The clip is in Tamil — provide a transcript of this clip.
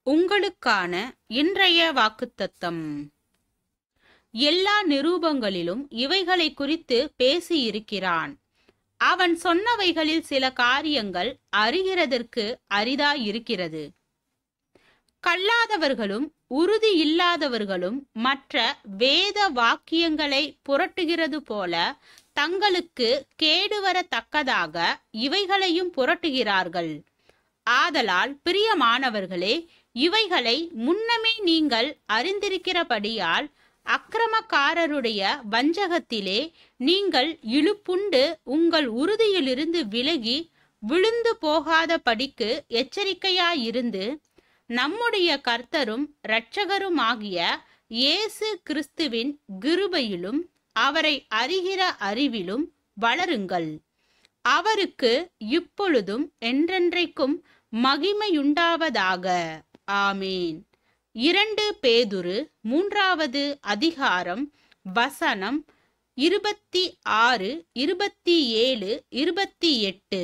உங்களுக்கான இன்றைய வாக்குத்தத்தம். எல்லா நிரூபங்களிலும் இவைகளை குறித்து பேசியிருக்கிறான். அவன் சொன்னவைகளில் சில காரியங்கள் அறிகிறதற்கு அரிதாயிருக்கிறது. கல்லாதவர்களும் உறுதி இல்லாதவர்களும் மற்ற வேத வாக்கியங்களை புரட்டுகிறது போல தங்களுக்கு கேடுவரத்தக்கதாக இவைகளையும் புரட்டுகிறார்கள். ஆதலால் பிரியமானவர்களே, இவைகளை முன்னமே நீங்கள் அறிந்திருக்கிறபடியால் அக்கிரமக்காரருடைய வஞ்சகத்திலே நீங்கள் இழுப்புண்டு உங்கள் உறுதியிலிருந்து விலகி விழுந்து போகாத படிக்கு எச்சரிக்கையாயிருந்து, நம்முடைய கர்த்தரும் இரட்சகருமாகிய இயேசு கிறிஸ்துவின் கிருபையிலும் அவரை அறிகிற அறிவிலும் வளருங்கள். அவருக்கு இப்பொழுதும் என்றென்றைக்கும் மகிமையுண்டாவதாக. ஆமேன். 2 பேதுரு 3வது அதிகாரம் வசனம் 26, 27, 28.